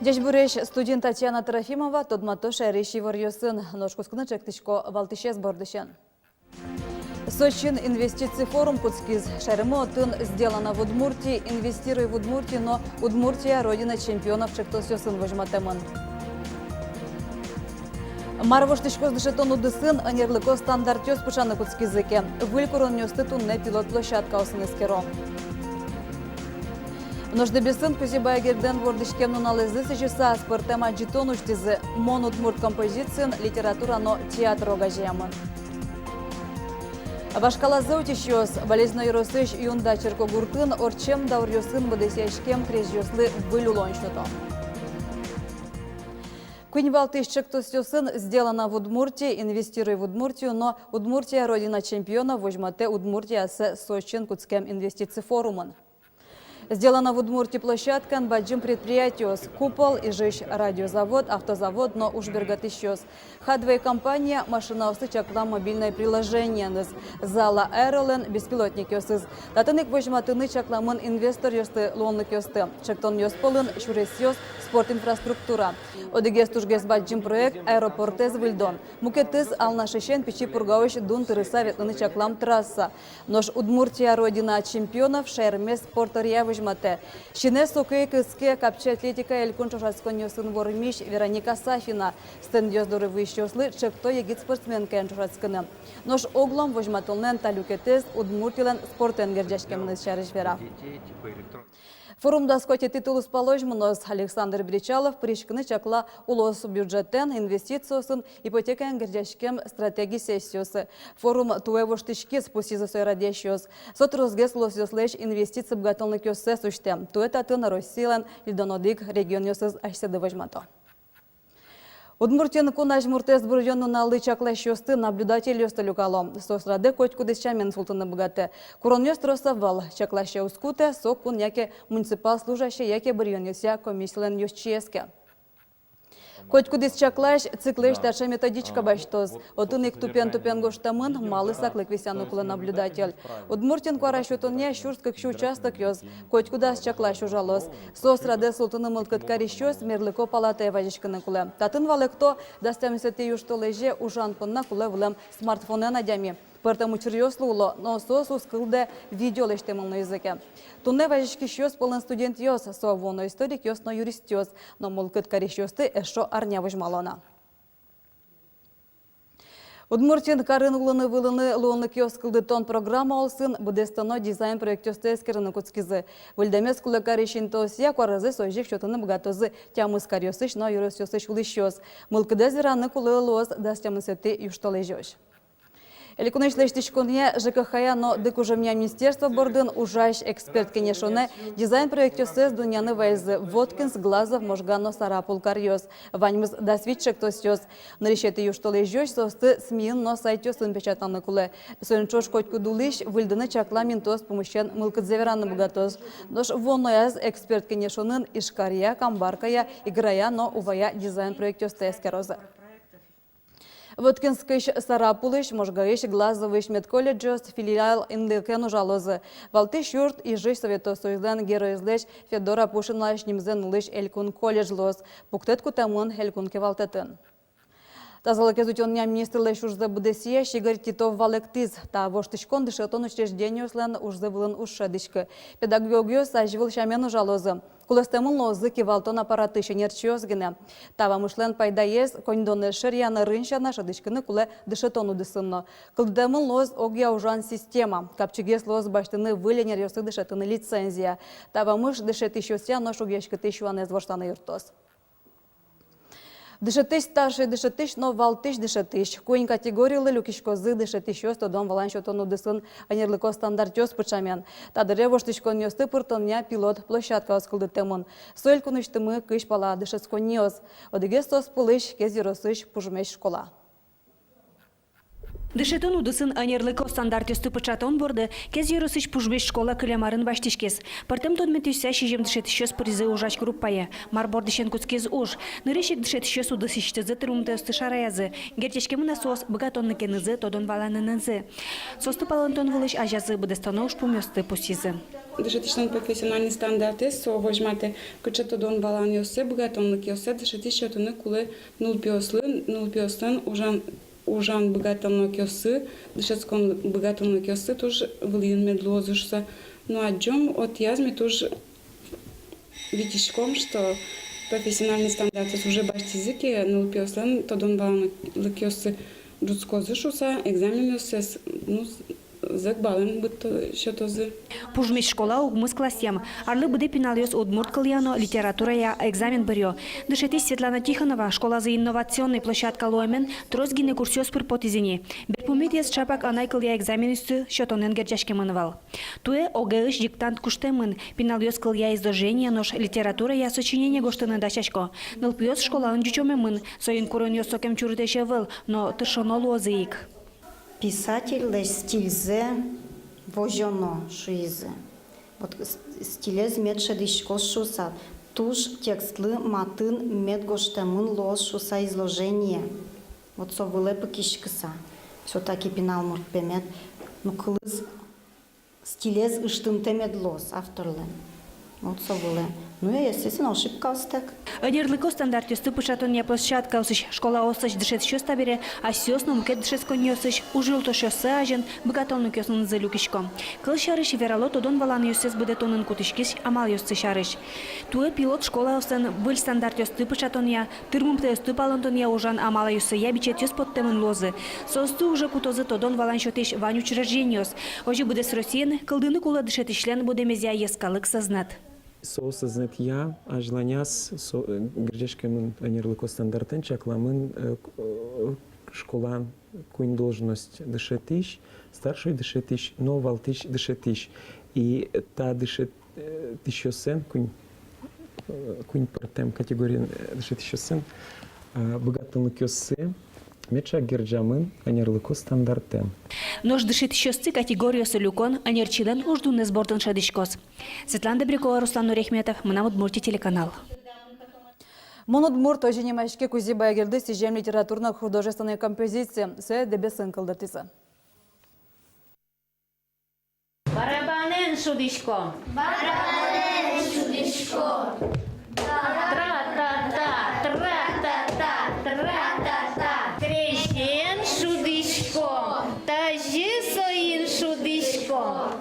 Деш буреш студент Татьяна Трофимова тодматоша реши варьосын ножкускны чектичко валтишес бордышен. Сочин инвестиций форум Куцкиз. Шаримо тын сделано в Удмуртии. Инвестируй в Удмуртии, но Удмуртия – родина чемпионов чектосёсын вожматемын. Марвоштичко дышетон удысын анерлыко стандартёс пышаны Куцкизыке. Вылькурон нёстытунне пилот площадка осынескеро. Нождебесын кузибая герден вордышкем нуналызы сычыса спортема джитон уштизы мон удмурт композициян литература но театр огажемын. Вашкалазы утищёс, болезнь юросыш юнда черкогуртын орчем да урьосын бадысяшкем крежьёслы вылюлоншнуто. Куинвалтыш чектосёсын сделано в Удмуртии, инвестируй в Удмуртию, но Удмуртия – родина чемпионов, вожмате Удмуртия с Сочин Куцкем инвестиций форумын. Сделана в Удмуртии площадка баджим предприятиос, купол и жиж радиозавод, автозавод, но уж бергатищос. Хадвей компания машина чакла мобильное приложение. Зала Эрлен беспилотник ёсыз. Татыник вожматыны чакламын инвестор ёсты лонлык ёсты. Чактон ёсполын шурес ёс спорт инфраструктура. Одегес тужгес баджим проект аэропортез вильдон. Мукетыз алнашешен печи пургавыш дун тырыса ветлыны чаклам трасса. Нож Удмуртия родина чемпионов, шермес спортория вожмате. Шине сокей кыске капче атлетика элькун чошаскон ёсын вормиш Вероника Сафина. Стен ёздоры выщёслы чекто егит спортсменка энчошаскыны. Нож оглом вожматылнен талюкетез Удмуртилен спортен герджашкемны шарышвера. Форумда скоте титулус положмынос Александр Бричалов пришкны чакла улос бюджеттен инвестициясын ипотека герджашкем стратегии сессиясы. Форум туевоштички спусизы сойрадещиос. Сотрузгес лосёслеш инвестиции бгатылнык ёссе сущте. Туэтатын Россиялен Лидонодик регион ёсыз ашседы вожмато. Удмуртин кунаж муртез буржонну налды чаклащосты наблюдатель ёсты люкало. Сосраде коть кудысчамен султаны богате. Курон ёстроса вал чаклаща ускуте сок кун яке муниципал служащий яке бурьон ёся комиссиялен ёсческе. Коть кудыс чаклаш циклеш таша методичка баштоз. Отынык тупен гоштамын малы саклык висяну кулы наблюдатель. Удмуртин кварашотоне шурсткак шу участок ёз. Коть кудас чаклаш ужалос. Сосраде султаны мылткыткари щёс мерлыко палатая вазичканы кулы. Татын валекто дастамисети юштолеже ужан пынна кулы влем смартфоне надями. Поэтому черьёсло, но сосу скылде видео лештемыл на языке. Тунне вазички щёс полный студент ёс, совоно историк ёс, но юрист ёс, но молкыт карищёсты эшо арня вожмалона. Удмуртин карын улыны вылыны луонлык ёскылды тон программа олсын будестано дизайн проектёсты эскерыны куцкизы. Вылдемес кулы карищин тосия куаразы сойжик шотыны бгатозы тямыс карьёсыш, но юрос ёсыш улыщёс. Мылкыда зираны кулы лоз дастямысеты юштолежёш. Эликунешлештичкуне ЖКХ, но дыкужемня министерство бордын ужаш эксперт кенешоне дизайн проектёсыз дуняны вайзы Воткинс, Глазов, Можгано, Сарапул, Карьёс. Ваньмыз дасвитчек тосёс. Нарешеты юштолежёш состы СМИн, но сайтёсын печатаны кулы. Сөнчош котьку дулыш выльдыны чакла минтос помощен мылкыдзевераны богатоз. Дош воннояз эксперт кенешонын ишкария, камбаркая, играя, но увая дизайн проектёсты эскерозы. Воткинскыш Сарапулыш, Можгаиш, Глазовыш, медколледжос, филиал Индыкен ужалозы. Валтыш юрт и жиш Советосоюзлен героизлеш Федора Пушинлаш немзен лыш Элькун колледжлоз. Пуктет кутамын Элькунке валтетін. Тазалық изученная министрлыш ужзы будесия Шигар Титов валектиз. Та воштышкон дышетон учреждениюслен ужзы вылын ушшадышкы. Педагогиос аживыл шамен ужалозы. Кулестемын лозы кивалтон аппараты шенерчиоз гене. Тава мышлен пайдаез коньдоны шырьяны рыншана шадышкыны куле дышетон удысынно. Кылдемын лоз огья ужан система. Капчыгес лоз баштыны выленер ёсы дышетыны лицензия. Тава мыш дышетыщося нош огьяшкы тыщуанез воштаны юртос. Дышетыш старший дышетыш, но валтыш дышетыш. Куин категориялы люкишкозы дышетыш ёс, тодон валан шотон удысын анерлыко стандарт ёс пычамен. Тадыре воштышкон ёсты пыртоння пилот площадка оскылды темын. Соэль куныштымы кыш пала дышескон ёс. Одыгес тос пылыш кез юросыш пужмеш школа. Дышетон удысын анерлыко стандартёсты пычатон борды, кез еросыч пужбеш школа кылямарын баштишкес. Партем тон метюся шижем дышетищёс призы ужач группая. Марбор дышен куцкез уж. Нырышик дышетищёс удысыштызы тырумтёсты шараязы. Гертешкемы насос богатонны кенызы тодон валанынызы. Состы палантон вылыш ажазы быдастано уж пумёсты пусизы. Дышетиштен профессиональный стандарты, со вожмате кычетодон баланьосы, богатонлык йосы, дышетищётыны кулы нулпёслын ужан богатонлык йосы, дышетскон богатонлык йосы тоже влин медлозушса. Ну а джом от язми тоже видишком, что профессиональный стандарт уже башти языки, нулпёслын тодон баланьосы йосы джутскозушуса, экзамен йосы, ну, зак балын бытто шотозы. Пужмеш школа угмыз классем. Арлы быды пиналёс удмурт кыльяно литературая экзамен бырё. Дышетись Светлана Тихонова, школа за инновационный площадка Лоймен, трозгине курсёс пыр потизини. Берпумитес чапак анай кылья экзамен үсті шотонен герчашке мынывал. Туэ огеыш диктант куштемын, пиналёс кылья изложение нож литературая сочинение гоштыны дачашко. Нылпьёс школаын жучомемын, соин курынёс сокем чурытеше выл, но тышоно лозыик. Писатель стильзе вожоно шуизе. Вот стилез медшедишко шуса. Туж текстлы матын медгоштамын лос шуса изложение. Вот со вылепы кишкыса. Все-таки пинал мурт пемет. Ну кылыз стилез ыштымте медлос авторлы. Вот со выле. Ну и естественно ошибка остек. Анерлыко стандартёсты пышатония площадка осыш школа осыш дышет щёс табере, а сёсно мукет дышет конёсыш ужил то щёсы ажен богатонну кёснын зелюкишко. Кыл шарыш верало тодон валан ёсес быдетонын кутышкис амал ёссы шарыш. Туэ пилот школа осын был стандартёсты пышатония, тырмумтёсты палантония ужан амала ёссы ябичет ёс подтемын лозы. Состы уже кутозы тодон валан шотеш вань учреждениёс. Ожи быдес Россиян кылдыны кула дышет ишлен будемезя ескалык сознат. Соосознат я, ажланяс грежешкемын анерлыко стандартын чакламын школа куин должность дышетиш, старший дышетиш, но валтиш дышетиш. И та дышетишосен куин партем категории дышетишосен богатонлык ёсы меча герджамын анерлыко стандартен. Нож дышит щёсцы категорию солюкон, анерчилен уждунны сбордын шадишкос. Светлана Добрякова, Руслан Нурехметов, Мына Удмуртия телеканал. Мон Удмурт ожинемашке кузи байгерды сижем литературно-художественной композиции с дебесен кылдыртысы. Барабанен шудишко. Барабанен шудишко. Тра-та-та, тра-та-та, тра-та-та. Крещен шудишко. Тажи соин шудишко.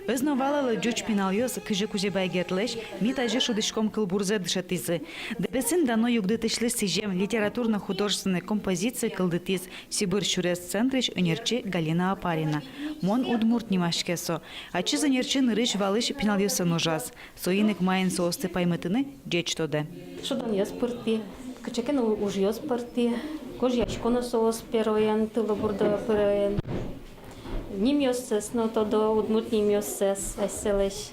Öznavalalı göç pinalyos kıjı kuje baygertleş, mitajı şudişkom kılburze dışatizi. Debesin dano yugdetişli sijem литературно-художественной композиции кылдытиз Сибир Шурес центриш önерчи Галина Апарина. Мон удмурт немашкесо. Ачы занерчи нырыш валыш пинаlyосы ножаз. Соинек майын соосты паймытыны джечтоде. Шудан яс пырти. Кычакен уж яс пырти. Кож яшкона соос пероян, тылы бурда пероян. Ним йоссес, но то до удмурт ним йоссес, эсселеш.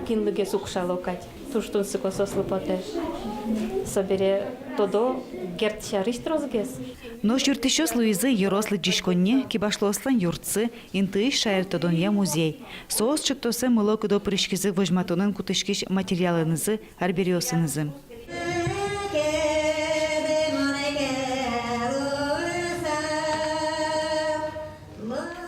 Кинлыге сукшалокать. Туштун сыкосос лыпоте. Собере то до герт шариш трозгес. Но шүртішос Луизы ерослы джишконне, кибашлослан юртсы, инты шайыртодонья музей. Соос чыктосы мыло кудо прышкизы вожматонын кутышкиш материалынызы, арбериосынызы.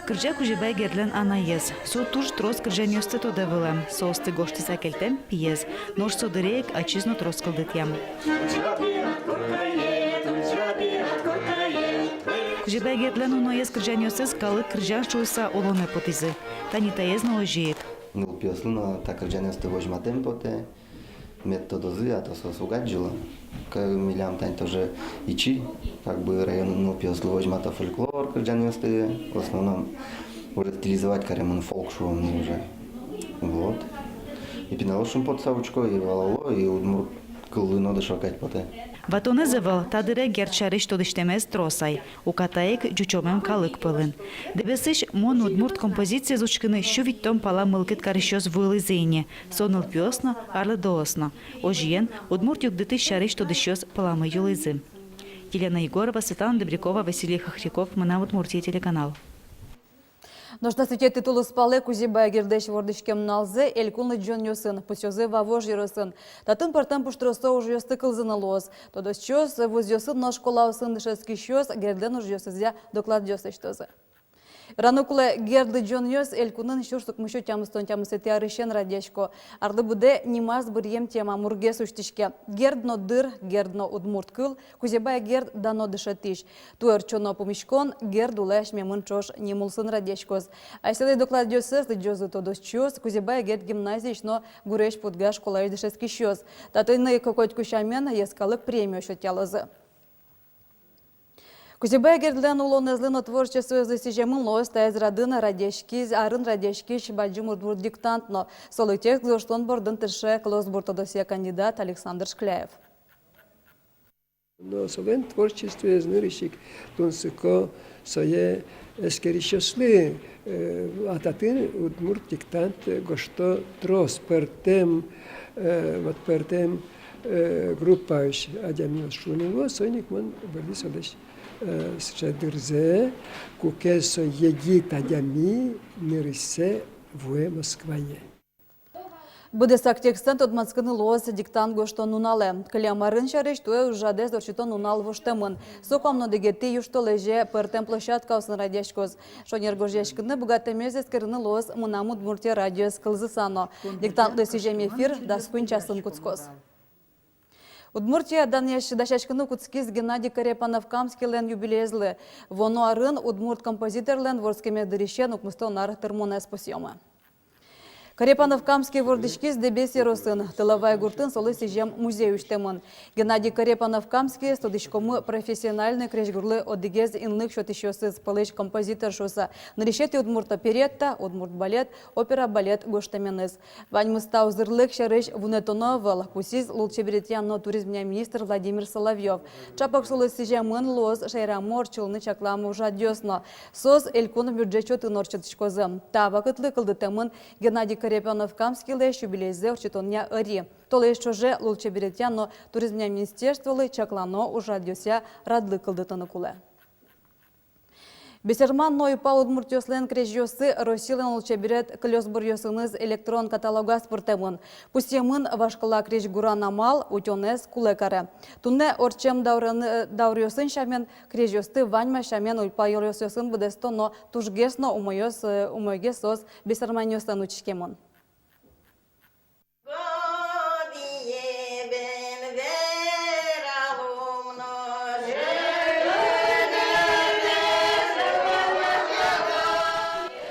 Кыржа кужебай герлен анаез. Со туж трос кыржан ёсты тода вылам. Соосты гошты сакельтем пиез. Нож содыреек ачизно трос кылдытям. Кужебай герлен уноез кыржан ёсыз калы кыржан шуйса олоны потизы. Танитаез на ожиет. Ну, пьеслуна, так кыржан ёсты вожматем поте. Методозы, а то сосугаджила. Милям тань тоже ичи, как бы район, ну, пьеслу вожмата фольклор кыржан ёсты. В основном уже стилизовать каремон фолк-шоу уже. Вот. И пиналошим под савучко, и валало, и удмурт кыллы надо шакать поте. Ватоны зывыл, тадыре герчарыш тодыштемез тросай. Укатаек жучомем калык пылын. Дебесыш мон удмурт композиция зучкыны шувиттом пала мылкет карышёс вылы зейне. Соныл пёсно, арлы доосно. Ожиен, удмурт югдыты шарыш тодыщёс паламы юлызы. Елена Егорова, Светлана Добрякова, Василий Хохряков, Мына Удмуртия телеканал. Нужно светить титулы спалы кузиба гердеш вордышкем налзе, элькулны джон йосын, пусёзы вавож йоросын. Татын партам пуштросо уже йосты кылзына лоз. Тодос чёс, воз йосын на школа усын дышески щёс, герден уж йосызя доклад йосы штозы. Ранукуле герды джон йос, элькунын щурстук мышу тямыстон тямысыты арышен радешко. Арды буде нимаз бырьем тема мурге суштишке. Гердно дыр, гердно удмурт кыл, кузебая герд дано дышатиш. Туэр чоно помешкон, герд улеш мемын чош немулсын радешкоз. Айселый доклад йосыз, джозы тодос чёс, кузебая герд гимназиш, но гуреш подга школа дышески щёс. Татыйны какой-то кущамен ескалык премию шотялозы. Кузебая гердлен улонезлыно творчество засижемын лос тайз радына радешкиз, арын радешкиш баджим урдмур диктантно. Солы текст зоштон бордын тырше клос бортодосия кандидат Александр Шкляев. Но солен творчестве знырищик тунсыко сое эскерищосли ататын удмурт диктант гошто трос пертем вот пертем группаиш адямиос шунило соник мон бардис одеш Шедырзе, кукесо егит адями мирисе вуе Москвае. Быдесак текстен тодманскыны лоз диктант гошто нунале. Калямарын шарыш туе ужадес дорчито нунал воштемын. Сокамно дегети юшто леже пертем площадка усын радешкоз. Шонер гожешкыны богатемез эскерны лоз мынамут мурте радиос кылзысано. Диктант лесижем эфир даскун часын куцкоз. Удмуртия данеш дашашкыны куцкиз Геннадий Карепанов-Камский лен юбилезлы. Воно арын удмурт композитор лен ворскеме дырищен укмыстонар термонес посъемы. Карепанов-Камский вордышкиз дебеси росын. Тылавай гуртын солы сижем музей уштемын. Геннадий Карепанов-Камский стодышкомы профессиональный крешгурлы одигез инлык шотышёсыз пылыш композитор шоса. Наришети удмурт оперетта, удмурт балет, опера балет гоштаменыз. Ваньмыста узырлык шарыш вунетоновал. Пусиз лулчеберетьянно туризмня министр Владимир Соловьев. Чапак солы сижемын лоз шайрамор чулны чакламы ужадёсно. Соз элькун бюджет норчатышкозы. Табакытлы кылдытемын Геннадий Карепанов-Камский леш юбилейзе урчитоння ыри. Толеш чоже лулчеберетьянно туризмня министерстволы чаклано ужадёся радлы кылдытыны куле. Бесерман нойпал удмуртёслен крежёсы Росилен лучеберет клёсбур ёсыныз электрон каталога спортемын. Пусемын вашкала креж гуранамал утёнез кулекаре. Тунне орчем даурёсын шамен крежёсты ваньма шамен уйпал ёсын будесто, но тужгесно умойгесос бесерман ёслен учкемын.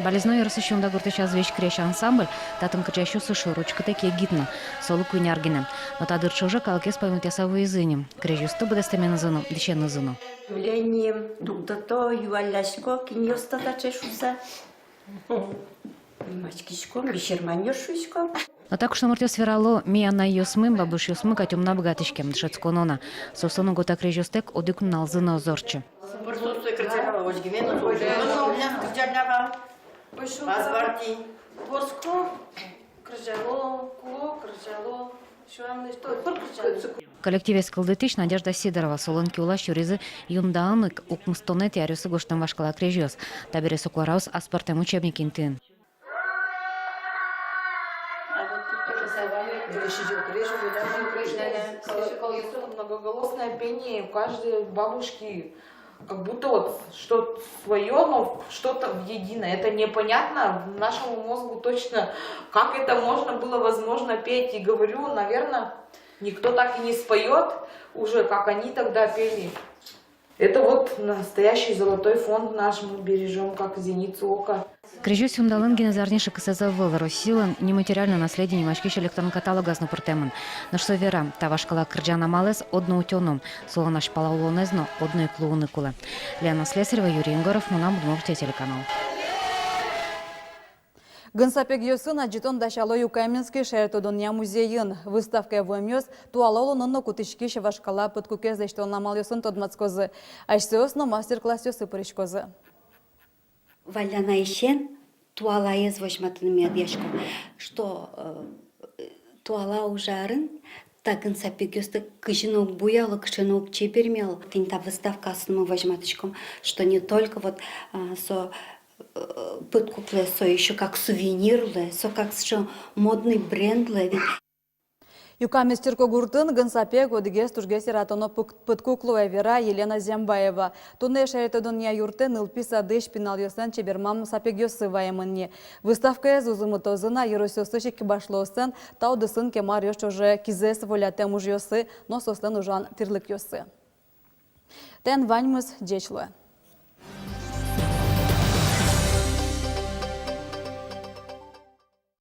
Болезной рассыщен до гуртыча звещ крещ ансамбль, татым качащу сышу ручка такие гидно, солу куйняргине. Но та дырчужа калкес поймут ясаву язынем. Крежюсту буде стемен зыну, дещен зыну. Явлением дугдато юалляшко киньоста тачешуса. Мачкишко, бишерманьошусько. Но так что мортес верало, мия на ее смым, бабуш ее смыка темна богатышкем, дшецко нона. Сосону гота крежюстек одыкнал зыно озорче. Коллективе скалдытыш Надежда Сидорова, солонки улаш юризы юндаанык укмстонет ярюсы гоштан вашкала крежёс. Табере сокуараус аспартем учебник интын. Многоголосное пение у каждой бабушки, как будто вот что-то свое, но что-то единое. Это непонятно нашему мозгу точно, как это можно было возможно петь. И говорю, наверное, никто так и не споет уже, как они тогда пели. Это вот настоящий золотой фонд наш, мы бережем, как зеницу ока. Крежёс юндалын генезарниша кысазавыл Росилан нематериальное наследие немачкиш электрон каталога знупыртемын. Но что вера, та вашкала кырджана малес одно утёном, солонаш палаулонезно одно и клууны куле. Лена Слесарева, Юрий Ингоров, Мына Удмуртия телеканал. Гынсапек йосын аджитон дашало Каменский шеретодония музейын. Выставка вымёс туалолу нонно кутышки шевашкала подкукез дештон намал йосын тодмацкозы. Айсеосно мастер-класс йосы поришкозы. Валяна ищен туала ез возьматын медешко, что туала ужарын, так гынсапек йосты кыжинок буялы, кыжинок чепермел. Тинта выставка мы возьматочком, что не только вот со подкупле, со еще как сувенирлы, со как что модный брендлы. Юкаместерко гуртын гынсапек одигес тургес иратоно подкуклуя вера Елена Зембаева. Туне шеретодония юртын ылписа дыш пинал йосын чебермам сапек йосы ваемынне. Выставка зузымытозына еросёсы шеки башлосын, таудысын кемар йошчоже кизес волятем уж йосы, но сослен ужан тирлык йосы. Тен ваньмыз дечлы.